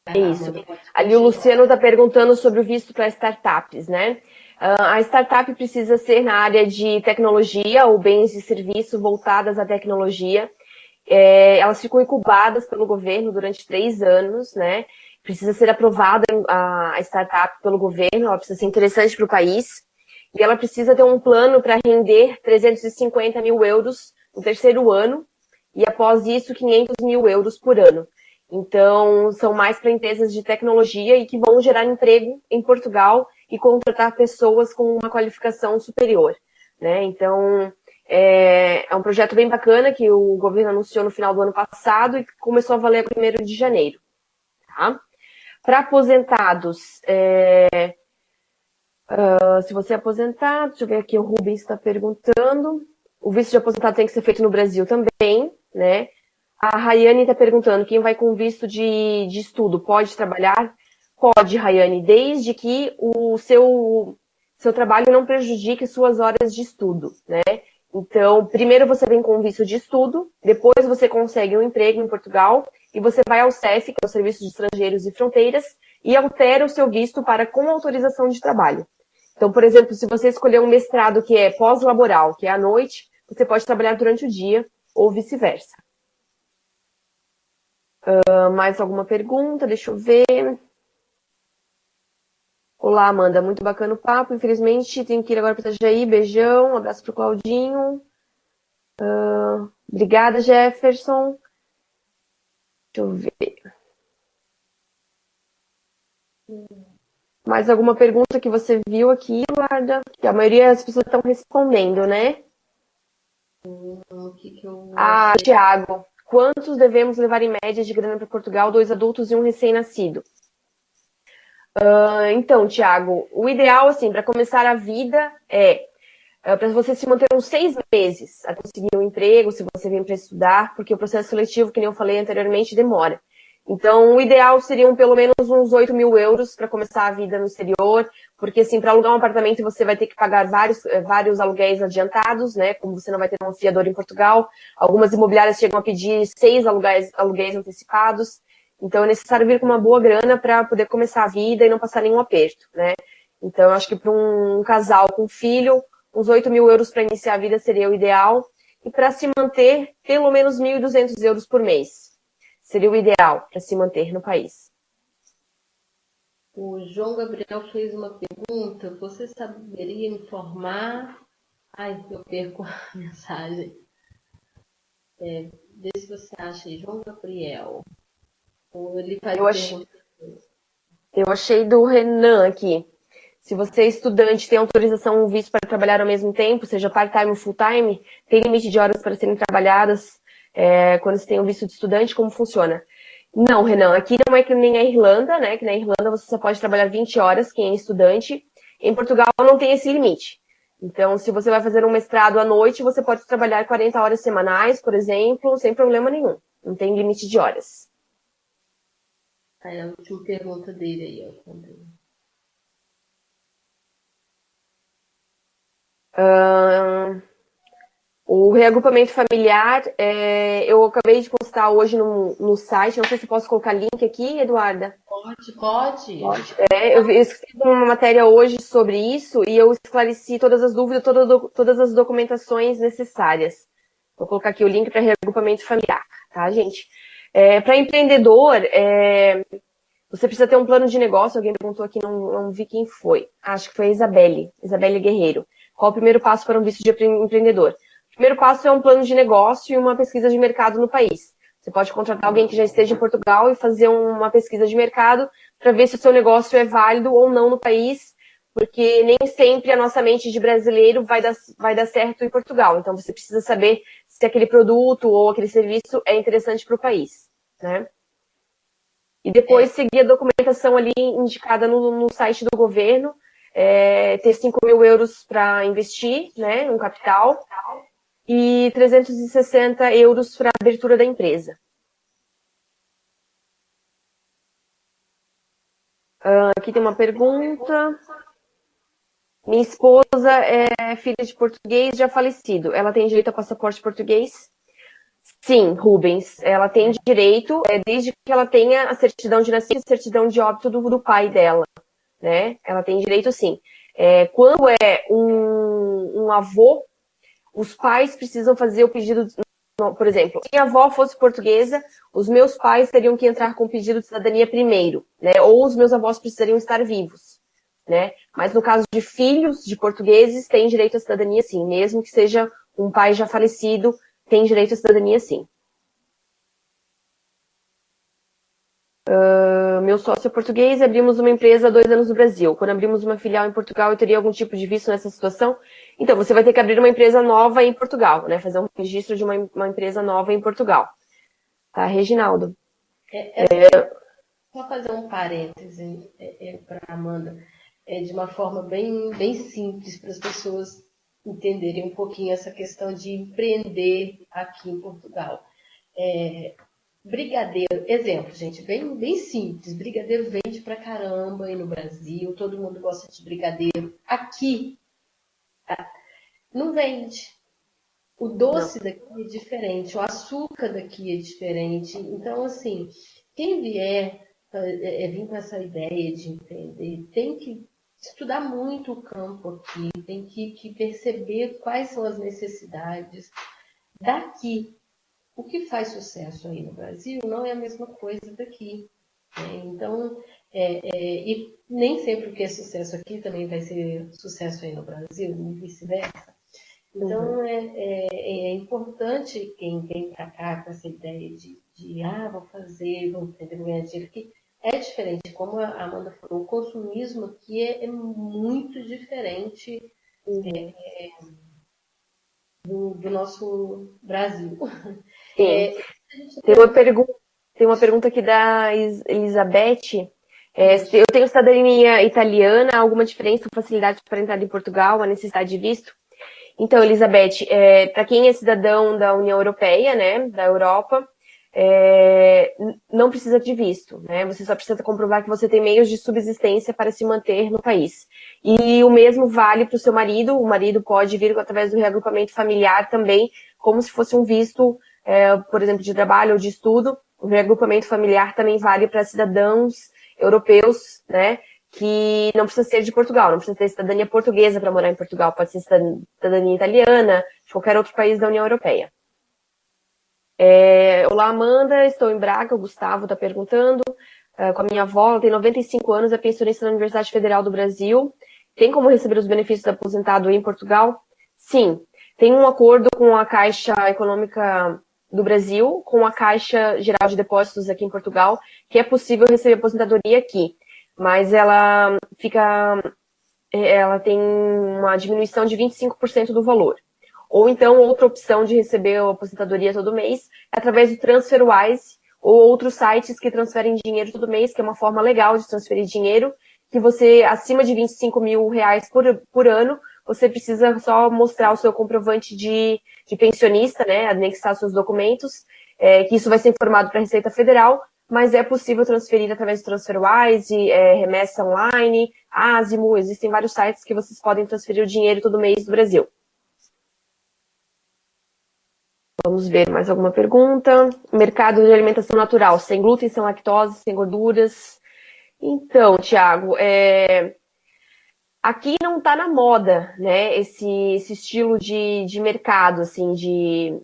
Vai lá, Isso. Amanda, pode Ali o continuar. Luciano está perguntando sobre o visto para startups, né? A startup precisa ser na área de tecnologia ou bens e serviços voltadas à tecnologia. Elas ficam incubadas pelo governo durante 3 anos, né? Precisa ser aprovada a startup pelo governo, ela precisa ser interessante para o país. E ela precisa ter um plano para render 350 mil euros no terceiro ano, e após isso, 500 mil euros por ano. Então, são mais para empresas de tecnologia e que vão gerar emprego em Portugal e contratar pessoas com uma qualificação superior, né? Então, é um projeto bem bacana que o governo anunciou no final do ano passado e que começou a valer a 1º de janeiro. Tá? Para aposentados, se você é aposentado, deixa eu ver aqui, o Rubens está perguntando. O visto de aposentado tem que ser feito no Brasil também, né? A Rayane está perguntando, quem vai com visto de estudo pode trabalhar? Pode, Rayane, desde que o seu trabalho não prejudique suas horas de estudo, né? Então, primeiro você vem com visto de estudo, depois você consegue um emprego em Portugal e você vai ao CEF, que é o Serviço de Estrangeiros e Fronteiras, e altera o seu visto para com autorização de trabalho. Então, por exemplo, se você escolher um mestrado que é pós-laboral, que é à noite, você pode trabalhar durante o dia ou vice-versa. Mais alguma pergunta? Deixa eu ver. Olá, Amanda. Muito bacana o papo. Infelizmente, tenho que ir agora para Itajaí. Beijão. Um abraço para o Claudinho. Obrigada, Jefferson. Deixa eu ver. Mais alguma pergunta que você viu aqui, Eduarda? Que a maioria das pessoas estão respondendo, né? O que eu Ah, achei? Tiago. Quantos devemos levar em média de grana para Portugal? 2 adultos e um recém-nascido. Então, Tiago, o ideal, assim, para começar a vida para você se manter uns 6 meses a conseguir um emprego, se você vem para estudar, porque o processo seletivo, que nem eu falei anteriormente, demora. Então, o ideal seriam pelo menos uns 8 mil euros para começar a vida no exterior, porque, assim, para alugar um apartamento você vai ter que pagar vários aluguéis adiantados, né? Como você não vai ter um fiador em Portugal. Algumas imobiliárias chegam a pedir 6 aluguéis antecipados. Então, é necessário vir com uma boa grana para poder começar a vida e não passar nenhum aperto, né? Então, eu acho que para um casal com filho, uns 8 mil euros para iniciar a vida seria o ideal. E para se manter, pelo menos 1.200 euros por mês. Seria o ideal para se manter no país. O João Gabriel fez uma pergunta. Você saberia informar? Ai, eu perco a mensagem. Vê se você acha aí, João Gabriel. Ou ele faz Eu, ach... pergunta. eu achei do Renan aqui. Se você é estudante, tem autorização ou visto para trabalhar ao mesmo tempo, seja part-time ou full-time, tem limite de horas para serem trabalhadas quando você tem o visto de estudante, como funciona? Não, Renan, aqui não é que nem a Irlanda, né? Que na Irlanda você só pode trabalhar 20 horas, quem é estudante. Em Portugal não tem esse limite. Então, se você vai fazer um mestrado à noite, você pode trabalhar 40 horas semanais, por exemplo, sem problema nenhum. Não tem limite de horas. É a última pergunta dele aí, ó. O reagrupamento familiar, eu acabei de postar hoje no site, não sei se posso colocar link aqui, Eduarda. Pode. Eu escrevi uma matéria hoje sobre isso e eu esclareci todas as dúvidas, todas as documentações necessárias. Vou colocar aqui o link para reagrupamento familiar, tá, gente? Para empreendedor, você precisa ter um plano de negócio. Alguém perguntou aqui, não vi quem foi. Acho que foi a Isabelle Guerreiro. Qual o primeiro passo para um visto de empreendedor? O primeiro passo é um plano de negócio e uma pesquisa de mercado no país. Você pode contratar alguém que já esteja em Portugal e fazer uma pesquisa de mercado para ver se o seu negócio é válido ou não no país, porque nem sempre a nossa mente de brasileiro vai dar certo em Portugal. Então, você precisa saber se aquele produto ou aquele serviço é interessante para o país, né? E depois seguir a documentação ali indicada no site do governo, ter 5.000 euros para investir, né, um capital, e 360 euros para a abertura da empresa. Aqui tem uma pergunta. Minha esposa é filha de português já falecido. Ela tem direito a passaporte português? Sim, Rubens. Ela tem direito, desde que ela tenha a certidão de nascimento e certidão de óbito do pai dela, né? Ela tem direito, sim. Quando é um avô, os pais precisam fazer o pedido. Por exemplo, se minha avó fosse portuguesa, os meus pais teriam que entrar com o pedido de cidadania primeiro, né? Ou os meus avós precisariam estar vivos, né? Mas no caso de filhos de portugueses, tem direito à cidadania sim, mesmo que seja um pai já falecido, tem direito à cidadania sim. Meu sócio é português e abrimos uma empresa há 2 anos no Brasil. Quando abrimos uma filial em Portugal, eu teria algum tipo de visto nessa situação? Então, você vai ter que abrir uma empresa nova em Portugal, né? Fazer um registro de uma empresa nova em Portugal. Tá, Reginaldo? Só fazer um parêntese para a Amanda, de uma forma bem simples para as pessoas entenderem um pouquinho essa questão de empreender aqui em Portugal. Brigadeiro, exemplo, gente, bem simples. Brigadeiro vende pra caramba aí no Brasil, todo mundo gosta de brigadeiro. Aqui, não vende. O doce daqui é diferente, o açúcar daqui é diferente. Então, assim, quem vier vir com essa ideia de empreender, tem que estudar muito o campo aqui, tem que perceber quais são as necessidades daqui. O que faz sucesso aí no Brasil não é a mesma coisa daqui. Né? Então, e nem sempre o que é sucesso aqui também vai ser sucesso aí no Brasil, e vice-versa. Então, é importante quem vem para cá com essa ideia de vou fazer, vou entender, vou ganhar dinheiro aqui. É diferente, como a Amanda falou, o consumismo aqui é muito diferente do nosso Brasil. Sim. Tem uma pergunta aqui da Elizabeth. Eu tenho cidadania italiana, alguma diferença ou facilidade para entrar em Portugal, a necessidade de visto? Então, Elizabeth, para quem é cidadão da União Europeia, né, da Europa, não precisa de visto, né? Você só precisa comprovar que você tem meios de subsistência para se manter no país. E o mesmo vale para o seu marido. O marido pode vir através do reagrupamento familiar também, como se fosse um visto, por exemplo, de trabalho ou de estudo. O reagrupamento familiar também vale para cidadãos europeus, né? Que não precisa ser de Portugal, não precisa ter cidadania portuguesa para morar em Portugal, pode ser cidadania italiana, de qualquer outro país da União Europeia. Olá, Amanda, estou em Braga, o Gustavo está perguntando. Com a minha avó, ela tem 95 anos, é pensionista na Universidade Federal do Brasil. Tem como receber os benefícios do aposentado em Portugal? Sim, tem um acordo com a Caixa Econômica do Brasil, com a Caixa Geral de Depósitos aqui em Portugal, que é possível receber aposentadoria aqui. Mas ela tem uma diminuição de 25% do valor. Ou então, outra opção de receber a aposentadoria todo mês é através do TransferWise ou outros sites que transferem dinheiro todo mês, que é uma forma legal de transferir dinheiro, que você, acima de 25 mil reais por ano, você precisa só mostrar o seu comprovante de pensionista, né, anexar seus documentos, que isso vai ser informado para a Receita Federal, mas é possível transferir através do TransferWise, remessa online, Asimo, existem vários sites que vocês podem transferir o dinheiro todo mês do Brasil. Vamos ver mais alguma pergunta. Mercado de alimentação natural, sem glúten, sem lactose, sem gorduras. Então, Thiago, aqui não está na moda, né, esse estilo de mercado, assim, de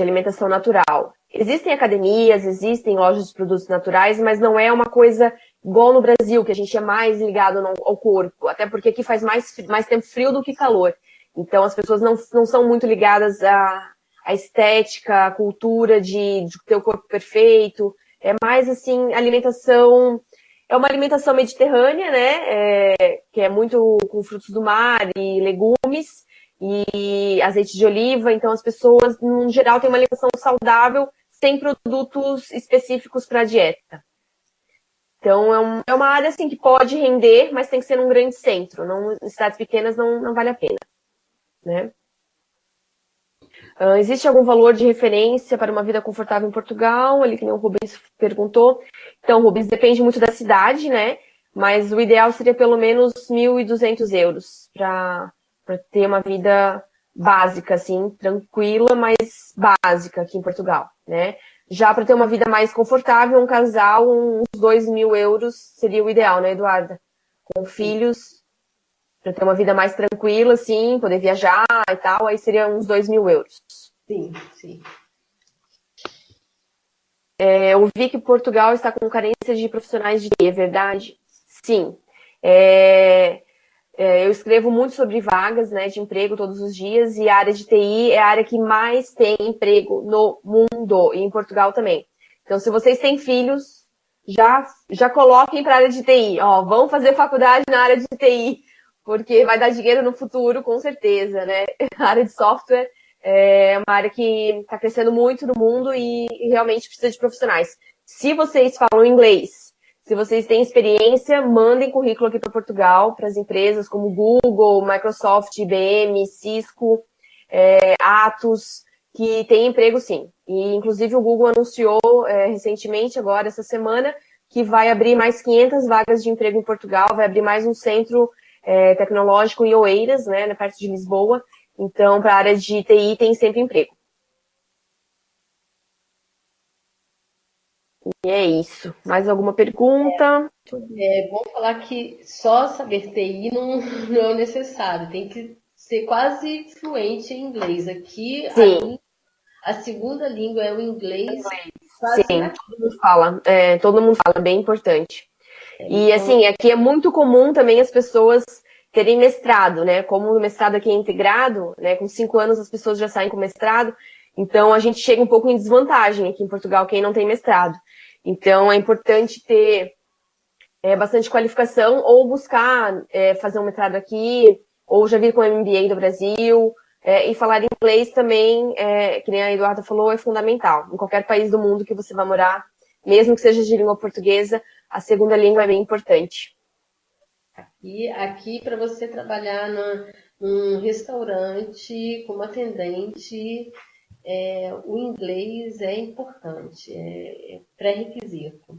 alimentação natural. Existem academias, existem lojas de produtos naturais, mas não é uma coisa igual no Brasil, que a gente é mais ligado ao corpo, até porque aqui faz mais tempo frio do que calor. Então, as pessoas não são muito ligadas à estética, à cultura de ter o corpo perfeito. É mais, assim, alimentação... É uma alimentação mediterrânea, né? Que é muito com frutos do mar e legumes e azeite de oliva. Então, as pessoas, no geral, têm uma alimentação saudável sem produtos específicos para a dieta. Então, é uma área assim, que pode render, mas tem que ser num grande centro. Não, em cidades pequenas não vale a pena. Né? Existe algum valor de referência para uma vida confortável em Portugal? Ali que nem o Rubens perguntou. Então, Rubens, depende muito da cidade, né? Mas o ideal seria pelo menos 1.200 euros para ter uma vida básica, assim, tranquila, mas básica aqui em Portugal, né? Já para ter uma vida mais confortável, um casal, uns 2.000 euros seria o ideal, né, Eduarda? Com filhos, para ter uma vida mais tranquila, assim, poder viajar e tal, aí seria uns 2.000 euros. Sim, sim. Eu vi que Portugal está com carência de profissionais de TI, é verdade? Sim. Eu escrevo muito sobre vagas, né, de emprego todos os dias, e a área de TI é a área que mais tem emprego no mundo, e em Portugal também. Então, se vocês têm filhos, já coloquem para a área de TI. Ó, vão fazer faculdade na área de TI, porque vai dar dinheiro no futuro, com certeza, né? A área de software é uma área que está crescendo muito no mundo e realmente precisa de profissionais. Se vocês falam inglês, se vocês têm experiência, mandem currículo aqui para Portugal, para as empresas como Google, Microsoft, IBM, Cisco, Atos, que tem emprego sim. E, inclusive, o Google anunciou recentemente, agora, essa semana, que vai abrir mais 500 vagas de emprego em Portugal, vai abrir mais um centro tecnológico em Oeiras, né, na parte de Lisboa. Então, para a área de TI, tem sempre emprego. E é isso. Mais alguma pergunta? É bom falar que só saber TI não é necessário, tem que ser quase fluente em inglês. Aqui, Sim. a segunda língua é o inglês. Sim, todo mundo fala, bem importante. E assim, aqui é muito comum também as pessoas terem mestrado, né? Como o mestrado aqui é integrado, né? Com 5 anos as pessoas já saem com mestrado, então a gente chega um pouco em desvantagem aqui em Portugal, quem não tem mestrado. Então é importante ter bastante qualificação ou buscar fazer um mestrado aqui, ou já vir com o MBA do Brasil. E falar inglês também, que nem a Eduarda falou, é fundamental. Em qualquer país do mundo que você vai morar, mesmo que seja de língua portuguesa, a segunda língua é bem importante. E aqui, para você trabalhar num restaurante como atendente, o inglês é importante, é pré-requisito.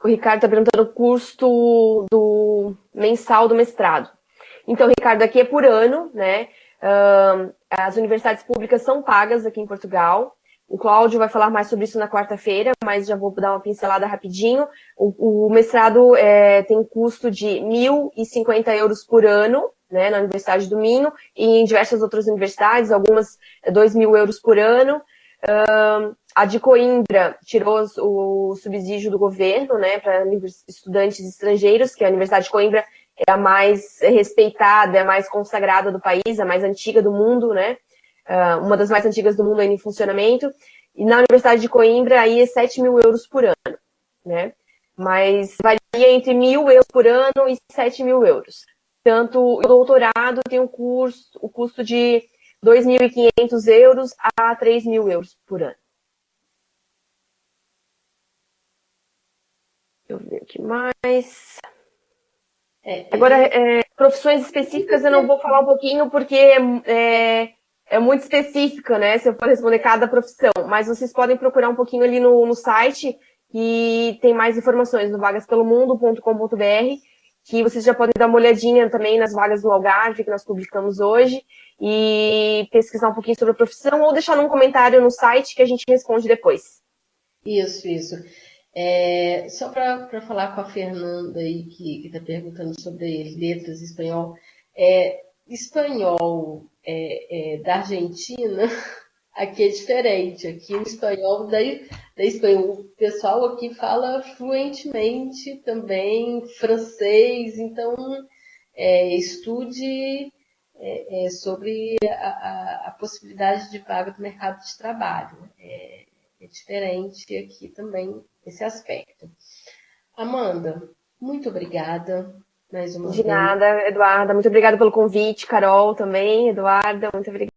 O Ricardo está perguntando o custo do mensal do mestrado. Então, Ricardo, aqui é por ano, né? As universidades públicas são pagas aqui em Portugal. O Cláudio vai falar mais sobre isso na quarta-feira, mas já vou dar uma pincelada rapidinho. O mestrado tem custo de 1.050 euros por ano, né, na Universidade do Minho, e em diversas outras universidades, algumas 2.000 euros por ano. A de Coimbra tirou o subsídio do governo, né, para estudantes estrangeiros, que a Universidade de Coimbra é a mais respeitada, é a mais consagrada do país, a mais antiga do mundo, né? Uma das mais antigas do mundo ainda em funcionamento. E na Universidade de Coimbra, aí é 7.000 euros por ano, né? Mas varia entre 1.000 euros por ano e 7.000 euros. Tanto o doutorado tem o custo de 2.500 euros a 3.000 euros por ano. Deixa eu ver o que mais. Agora, profissões específicas eu não vou falar um pouquinho porque é muito específica, né? Se eu for responder cada profissão. Mas vocês podem procurar um pouquinho ali no site, que tem mais informações no vagaspelomundo.com.br. que vocês já podem dar uma olhadinha também nas vagas do Algarve que nós publicamos hoje e pesquisar um pouquinho sobre a profissão ou deixar num comentário no site que a gente responde depois. Isso. Só para falar com a Fernanda aí, que está perguntando sobre letras em espanhol. Espanhol da Argentina, aqui é diferente. Aqui o espanhol da Espanha, o pessoal aqui fala fluentemente também francês, então estude sobre a possibilidade de vaga do mercado de trabalho. É diferente aqui também esse aspecto. Amanda, muito obrigada mais uma De vez. nada, Eduarda. Muito obrigada pelo convite. Carol também, Eduarda, muito obrigada.